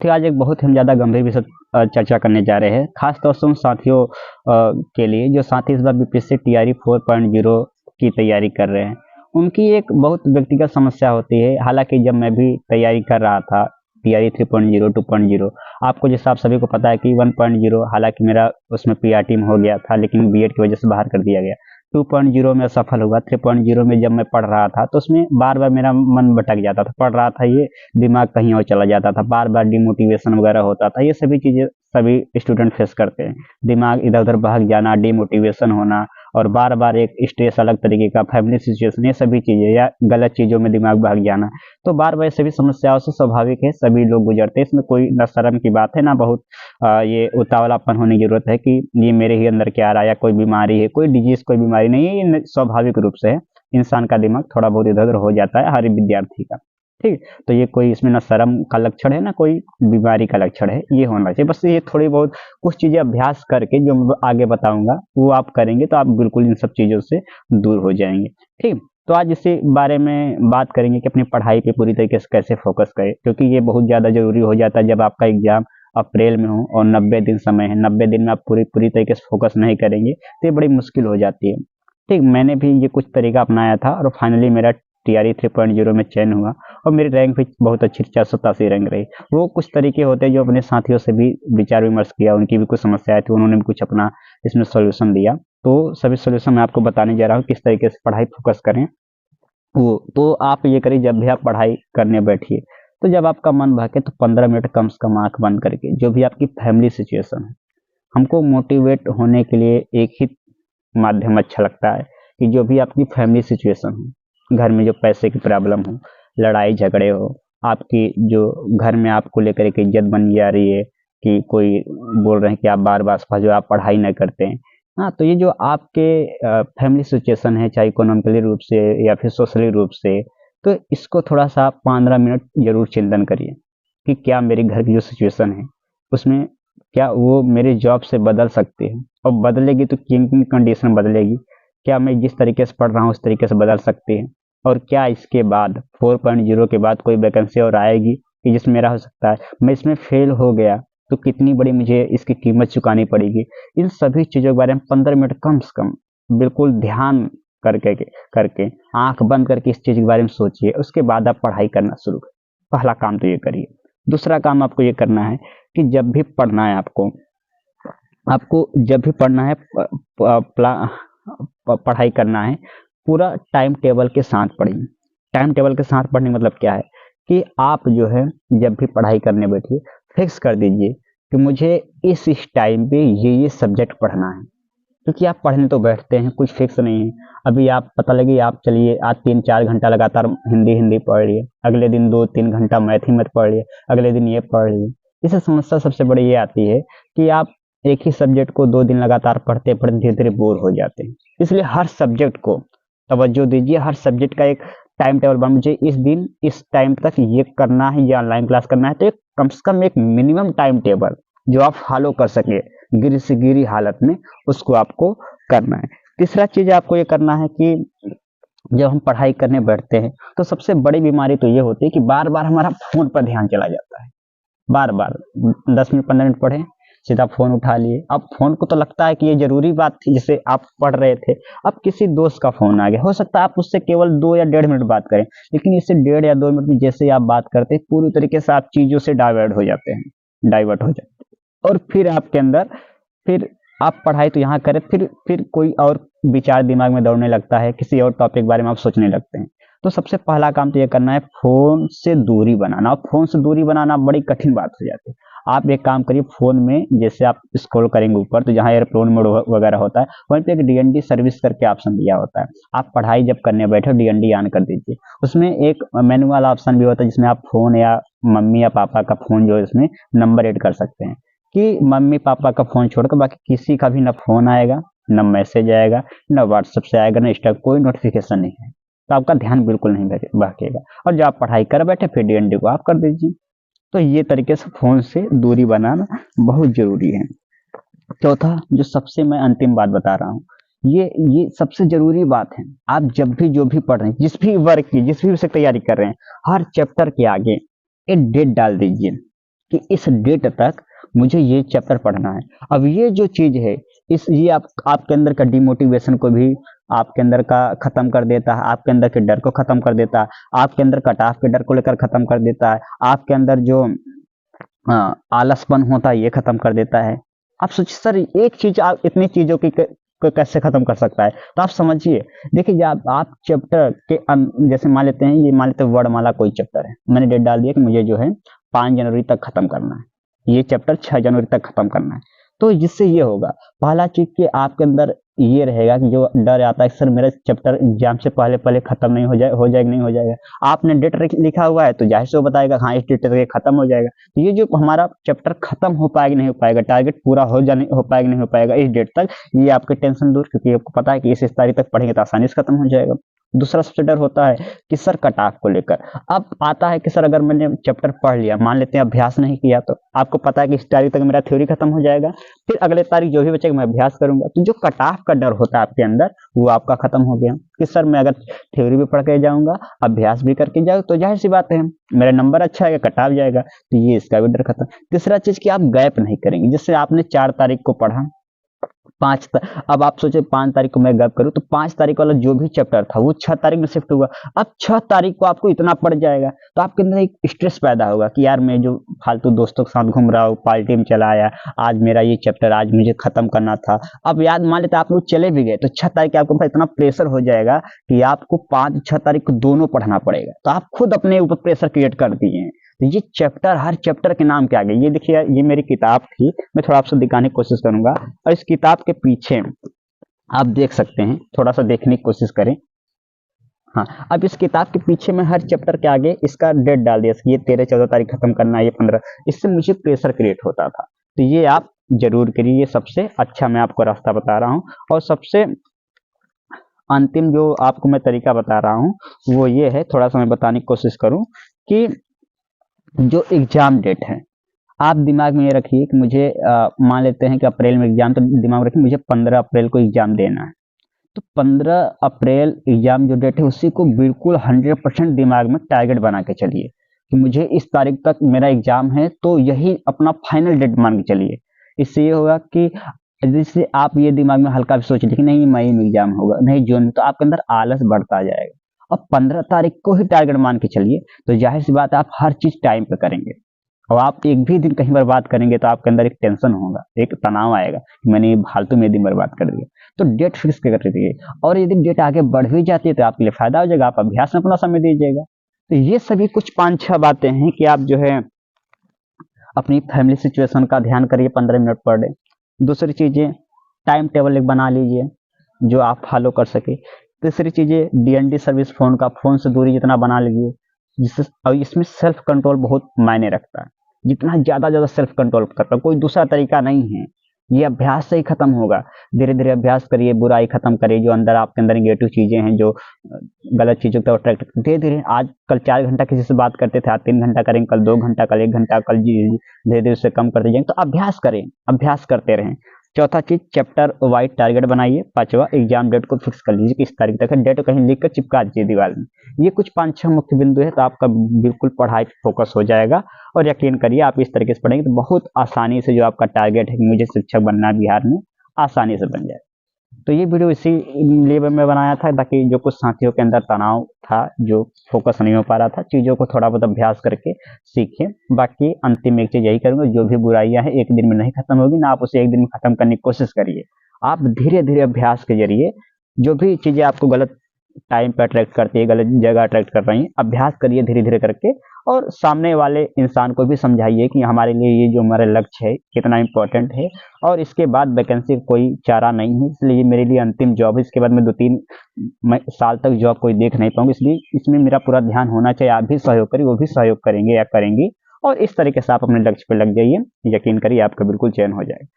ठीक, आज एक बहुत ही हम ज़्यादा गंभीर विषय चर्चा करने जा रहे हैं, खास तौर से उन साथियों के लिए जो साथी इस बार बीपीएससी टीआरई 4.0 की तैयारी कर रहे हैं। उनकी एक बहुत व्यक्तिगत समस्या होती है। हालांकि जब मैं भी तैयारी कर रहा था टीआरई 3.0 2.0, आपको जैसा आप सभी को पता है कि 1.0 हालांकि मेरा उसमें पीआरटी में हो गया था, लेकिन बीएड की वजह से बाहर कर दिया गया। 2.0 में असफल हुआ। 3.0 में जब मैं पढ़ रहा था तो उसमें बार बार मेरा मन भटक जाता था, पढ़ रहा था ये दिमाग कहीं और चला जाता था, बार बार डिमोटिवेशन वगैरह होता था। ये सभी चीज़ें सभी स्टूडेंट फेस करते हैं, दिमाग इधर उधर बहक जाना, डिमोटिवेशन होना और बार बार एक स्ट्रेस अलग तरीके का, फैमिली सिचुएशन, ये सभी चीज़ें या गलत चीज़ों में दिमाग बहक जाना। तो बार बार सभी समस्याओं से स्वाभाविक है, सभी लोग गुजरते हैं। इसमें कोई न शर्म की बात है ना बहुत ये उतावलापन होने की जरूरत है कि ये मेरे ही अंदर क्या आ रहा है या कोई बीमारी है, कोई डिजीज कोई बीमारी नहीं है, ये स्वाभाविक रूप से है। इंसान का दिमाग थोड़ा बहुत इधर उधर हो जाता है, हर विद्यार्थी का। ठीक, तो ये कोई इसमें ना शर्म का लक्षण है ना कोई बीमारी का लक्षण है, ये होना चाहिए। बस ये थोड़ी बहुत कुछ चीजें अभ्यास करके जो मैं आगे बताऊंगा वो आप करेंगे तो आप बिल्कुल इन सब चीजों से दूर हो जाएंगे। ठीक, तो आज इसी बारे में बात करेंगे कि अपनी पढ़ाई पे पूरी तरीके से कैसे फोकस करें, क्योंकि ये बहुत ज्यादा जरूरी हो जाता है जब आपका एग्जाम अप्रैल में हो और 90 दिन समय है। 90 दिन में आप पूरी तरीके से फोकस नहीं करेंगे तो ये बड़ी मुश्किल हो जाती है। ठीक, मैंने भी ये कुछ तरीका अपनाया था और फाइनली मेरा टीआरई 3.0 में चयन हुआ और मेरी रैंक भी बहुत अच्छी 487 रैंक रही। वो कुछ तरीके होते हैं जो अपने साथियों से भी विचार विमर्श किया, उनकी भी कुछ समस्याएं थी, उन्होंने भी कुछ अपना इसमें सोल्यूशन दिया। तो सभी सोल्यूशन मैं आपको बताने जा रहा हूँ किस तरीके से पढ़ाई फोकस करें। वो तो आप ये करिए, जब भी आप पढ़ाई करने बैठिए तो जब आपका मन बहके तो 15 मिनट कम से कम आंख बंद करके जो भी आपकी फैमिली सिचुएशन है, हमको मोटिवेट होने के लिए एक ही माध्यम अच्छा लगता है कि जो भी आपकी फैमिली सिचुएशन हो, घर में जो पैसे की प्रॉब्लम हो, लड़ाई झगड़े हो, आपकी जो घर में आपको लेकर एक इज्जत बन जा रही है कि कोई बोल रहे हैं कि आप बार बार जो आप पढ़ाई नहीं करते हैं। हाँ, तो ये जो आपके फैमिली सिचुएशन है, चाहे इकोनॉमिकली रूप से या फिर सोशली रूप से, तो इसको थोड़ा सा 15 मिनट जरूर चिंतन करिए कि क्या मेरे घर की जो सिचुएशन है उसमें क्या वो मेरे जॉब से बदल सकते हैं, और बदलेगी तो किन किन कंडीशन बदलेगी, क्या मैं जिस तरीके से पढ़ रहा हूँ उस तरीके से बदल सकते हैं, और क्या इसके बाद 4.0 के बाद कोई वैकेंसी और आएगी कि जिसमें मेरा हो सकता है, मैं इसमें फेल हो गया तो कितनी बड़ी मुझे इसकी कीमत चुकानी पड़ेगी। इन सभी चीज़ों के बारे में 15 मिनट कम से कम बिल्कुल ध्यान करके करके आंख बंद करके इस चीज़ के बारे में सोचिए। उसके बाद आप पढ़ाई करना शुरू करें। पहला काम तो ये करिए। दूसरा काम आपको ये करना है कि जब भी पढ़ना है आपको आपको जब भी पढ़ना है पढ़ाई करना है, पूरा टाइम टेबल के साथ पढ़िए। टाइम टेबल के साथ पढ़ने का मतलब क्या है कि आप जो है जब भी पढ़ाई करने बैठिए फिक्स कर दीजिए कि मुझे इस टाइम पे ये सब्जेक्ट पढ़ना है। क्योंकि आप पढ़ने तो बैठते हैं, कुछ फिक्स नहीं है। अभी आप पता लगे आप चलिए आज 3-4 घंटा लगातार हिंदी पढ़ लिए, अगले दिन 2-3 घंटा मैथ ही मत पढ़ लिए, अगले दिन ये पढ़ लिए। इससे समस्या सबसे बड़ी ये आती है कि आप एक ही सब्जेक्ट को 2 दिन लगातार पढ़ते पढ़ते धीरे धीरे बोर हो जाते हैं। इसलिए हर सब्जेक्ट को तवज्जो दीजिए, हर सब्जेक्ट का एक टाइम टेबल बना, मुझे इस दिन इस टाइम तक ये करना है, ये ऑनलाइन क्लास करना है। तो एक कम से कम एक मिनिमम टाइम टेबल जो आप फॉलो कर सके गिरी से गिरी हालत में, उसको आपको करना है। तीसरा चीज आपको ये करना है कि जब हम पढ़ाई करने बैठते हैं तो सबसे बड़ी बीमारी तो ये होती है कि बार बार हमारा फोन पर ध्यान चला जाता है। बार बार 10 मिनट 15 मिनट पढ़े, सीधा फोन उठा लिए। अब फोन को तो लगता है कि ये जरूरी बात थी, जैसे आप पढ़ रहे थे, अब किसी दोस्त का फोन आ गया, हो सकता है आप उससे केवल 2 या 1.5 मिनट बात करें, लेकिन इससे 1.5 या 2 मिनट में जैसे आप बात करते हैं पूरी तरीके से आप चीजों से डाइवर्ट हो जाते हैं और फिर आपके अंदर फिर आप पढ़ाई तो यहाँ करें, फिर कोई और विचार दिमाग में दौड़ने लगता है, किसी और टॉपिक के बारे में आप सोचने लगते हैं। तो सबसे पहला काम तो ये करना है फोन से दूरी बनाना। और फोन से दूरी बनाना बड़ी कठिन बात हो जाती है। आप एक काम करिए, फोन में जैसे आप स्क्रॉल करेंगे ऊपर तो जहाँ एयरप्लेन मोड वगैरह होता है वहीं पे एक डीएनडी सर्विस करके ऑप्शन दिया होता है। आप पढ़ाई जब करने बैठे डीएनडी ऑन कर दीजिए। उसमें एक मेनू वाला ऑप्शन भी होता है जिसमें आप फोन या मम्मी या पापा का फोन जो है इसमें नंबर ऐड कर सकते हैं कि मम्मी पापा का फोन छोड़कर बाकी किसी का भी ना फोन आएगा, ना मैसेज आएगा, ना व्हाट्सएप से आएगा, ना इंस्टा, कोई नोटिफिकेशन नहीं है। तो आपका ध्यान बिल्कुल नहीं बहकेगा और जब आप पढ़ाई कर बैठे फिर डीएनडी को ऑफ कर दीजिए। तो ये तरीके से फोन से दूरी बनाना बहुत जरूरी है। चौथा जो सबसे मैं अंतिम बात बता रहा हूँ, ये सबसे जरूरी बात है। आप जब भी जो भी पढ़ रहे हैं, जिस भी वर्ग की जिस भी विषय तैयारी कर रहे हैं, हर चैप्टर के आगे एक डेट डाल दीजिए कि इस डेट तक मुझे ये चैप्टर पढ़ना है। अब ये जो चीज है, ये आपके अंदर का डिमोटिवेशन को भी आपके अंदर का खत्म कर देता है, आपके अंदर के डर को खत्म कर देता है, आपके अंदर कट ऑफ के डर को लेकर खत्म कर देता है, आपके अंदर जो आलसपन होता है ये खत्म कर देता है। आप सोचिए सर, एक चीज आप इतनी चीजों की को कैसे खत्म कर सकता है? तो आप समझिए, देखिए जब आप चैप्टर के जैसे मान लेते हैं, ये मान लेते हैं वर्णमाला कोई चैप्टर है, मैंने डेट डाल दिया कि मुझे जो है 5 जनवरी तक खत्म करना है, ये चैप्टर 6 जनवरी तक खत्म करना है। तो जिससे ये होगा, पहला चीज कि आपके अंदर ये रहेगा कि जो डर आता है सर मेरा चैप्टर एग्जाम से पहले पहले खत्म नहीं हो जाएगा नहीं हो जाएगा। आपने डेट लिखा हुआ है तो जाहिर से वो बताएगा हाँ इस डेट तक खत्म हो जाएगा। तो ये जो हमारा चैप्टर खत्म हो पाएगा नहीं हो पाएगा, टारगेट पूरा हो पाएगा नहीं हो पाएगा इस डेट तक, ये आपके टेंशन दूर, क्योंकि आपको पता है कि इस तारीख तक पढ़ेंगे तो आसानी से खत्म हो जाएगा। दूसरा सबसे डर होता है कि सर कट ऑफ को लेकर। अब आता है कि सर अगर मैंने चैप्टर पढ़ लिया, मान लेते हैं अभ्यास नहीं किया, तो आपको पता है कि इस तारीख तक मेरा थ्योरी खत्म हो जाएगा, फिर अगले तारीख जो भी बचेगा मैं अभ्यास करूंगा। तो जो कट ऑफ का डर होता है आपके अंदर वो आपका खत्म हो गया कि सर मैं अगर थ्योरी भी पढ़ के जाऊंगा, अभ्यास भी करके जाऊँ तो जाहिर सी बात है मेरा नंबर अच्छा आएगा, कट ऑफ जाएगा, तो ये इसका भी डर खत्म। तीसरा चीज कि आप गैप नहीं करेंगे। जैसे आपने 4 तारीख को पढ़ा, अब आप सोचे 5 तारीख को मैं गैप करूं तो 5 तारीख वाला जो भी चैप्टर था वो 6 तारीख में शिफ्ट हुआ। अब 6 तारीख को आपको इतना पड़ जाएगा तो आपके अंदर एक स्ट्रेस पैदा होगा कि यार मैं जो फालतू दोस्तों के साथ घूम रहा हूँ, पार्टी में चला आया, आज मेरा ये चैप्टर आज मुझे खत्म करना था। अब याद मान लेते आप लोग चले भी गए तो 6 तारीख के आपको इतना प्रेशर हो जाएगा कि आपको 5-6 तारीख को दोनों पढ़ना पड़ेगा। तो आप खुद अपने ऊपर प्रेशर क्रिएट कर दिए हैं। तो ये चैप्टर, हर चैप्टर के नाम क्या गए, ये देखिए ये मेरी किताब थी, मैं थोड़ा आपसे दिखाने की कोशिश करूंगा। और इस किताब के पीछे आप देख सकते हैं, थोड़ा सा देखने की कोशिश करें। हाँ, अब इस किताब के पीछे में हर चैप्टर के आगे इसका डेट डाल दिया, ये 13-14 तारीख खत्म करना है, ये 15। इससे मुझे प्रेशर क्रिएट होता था। तो ये आप जरूर करिए, ये सबसे अच्छा मैं आपको रास्ता बता रहा हूँ। और सबसे अंतिम जो आपको मैं तरीका बता रहा हूँ वो ये है, थोड़ा सा मैं बताने की कोशिश करूँ कि जो एग्जाम डेट है आप दिमाग में ये रखिए कि मुझे मान लेते हैं कि अप्रैल में एग्जाम, तो दिमाग में रखिए मुझे 15 अप्रैल को एग्जाम देना है। तो 15 अप्रैल एग्जाम जो डेट है उसी को बिल्कुल 100% दिमाग में टारगेट बना के चलिए कि मुझे इस तारीख तक मेरा एग्जाम है, तो यही अपना फाइनल डेट मान के चलिए। इससे ये होगा कि जैसे आप ये दिमाग में हल्का भी सोच लें कि नहीं मई में एग्जाम होगा, नहीं जून में, तो आपके अंदर आलस बढ़ता जाएगा। अब 15 तारीख को ही टारगेट मान के चलिए, तो जाहिर सी बात है आप हर चीज टाइम पे करेंगे। और आप एक भी दिन कहीं बर्बाद करेंगे तो आपके अंदर एक टेंशन होगा, एक तनाव आएगा कि मैंने फालतू में दिन बर्बाद कर दिया। तो डेट फिक्स कर दीजिए, और यदि डेट आगे बढ़ भी जाती है तो आपके लिए फायदा हो जाएगा, आप अभ्यास में अपना समय दीजिएगा। तो ये सभी कुछ 5-6 बातें हैं कि आप जो है अपनी फैमिली सिचुएशन का ध्यान करिए, 15 मिनट पर डे। दूसरी चीजें, टाइम टेबल एक बना लीजिए जो आप फॉलो कर सके। तीसरी चीजें, डीएनडी सर्विस फोन का, फोन से दूरी जितना बना लीजिए, जिससे और इसमें सेल्फ कंट्रोल बहुत मायने रखता है। जितना ज्यादा सेल्फ कंट्रोल करता है, कोई दूसरा तरीका नहीं है, ये अभ्यास से ही खत्म होगा। धीरे धीरे अभ्यास करिए, बुराई खत्म करिए, जो अंदर आपके अंदर नेगेटिव चीजें हैं, जो गलत चीजों को अट्रैक्ट, धीरे धीरे आज कल 4 घंटा किसी से बात करते थे, आज 3 घंटा करेंगे, कल 2 घंटा, कल 1 घंटा, कल धीरे धीरे उससे कम करते जाएंगे। तो अभ्यास करें, अभ्यास करते रहें। चौथा चीज, चैप्टर वाइज टारगेट बनाइए। 5वां, एग्जाम डेट को फिक्स कर लीजिए कि इस तारीख तक है, डेट कहीं लिख कर चिपका दीजिए दीवार में। ये कुछ 5-6 मुख्य बिंदु है, तो आपका बिल्कुल पढ़ाई फोकस हो जाएगा। और यकीन करिए आप इस तरीके से पढ़ेंगे तो बहुत आसानी से जो आपका टारगेट है कि मुझे शिक्षक बनना है बिहार में, आसानी से बन जाए। तो ये वीडियो इसी लिए मैं बनाया था ताकि जो कुछ साथियों के अंदर तनाव था, जो फोकस नहीं हो पा रहा था, चीज़ों को थोड़ा बहुत अभ्यास करके सीखें। बाकी अंतिम एक चीज़ यही करूँगा, जो भी बुराइयां हैं एक दिन में नहीं खत्म होगी, ना आप उसे एक दिन में खत्म करने की कोशिश करिए। आप धीरे धीरे अभ्यास के जरिए जो भी चीज़ें आपको गलत टाइम पर अट्रैक्ट करती है, गलत जगह अट्रैक्ट कर रही है, अभ्यास करिए धीरे धीरे करके। और सामने वाले इंसान को भी समझाइए कि हमारे लिए ये जो हमारा लक्ष्य है कितना इम्पोर्टेंट है, और इसके बाद वैकेंसी कोई चारा नहीं है, इसलिए मेरे लिए अंतिम जॉब है, इसके बाद मैं 2-3 साल तक जॉब कोई देख नहीं पाऊंगी, इसलिए इसमें मेरा पूरा ध्यान होना चाहिए। आप भी सहयोग करिए, वो भी सहयोग करेंगे या करेंगी, और इस तरीके से आप अपने लक्ष्य पर लग जाइए। यकीन करिए आपका बिल्कुल चयन हो जाएगा।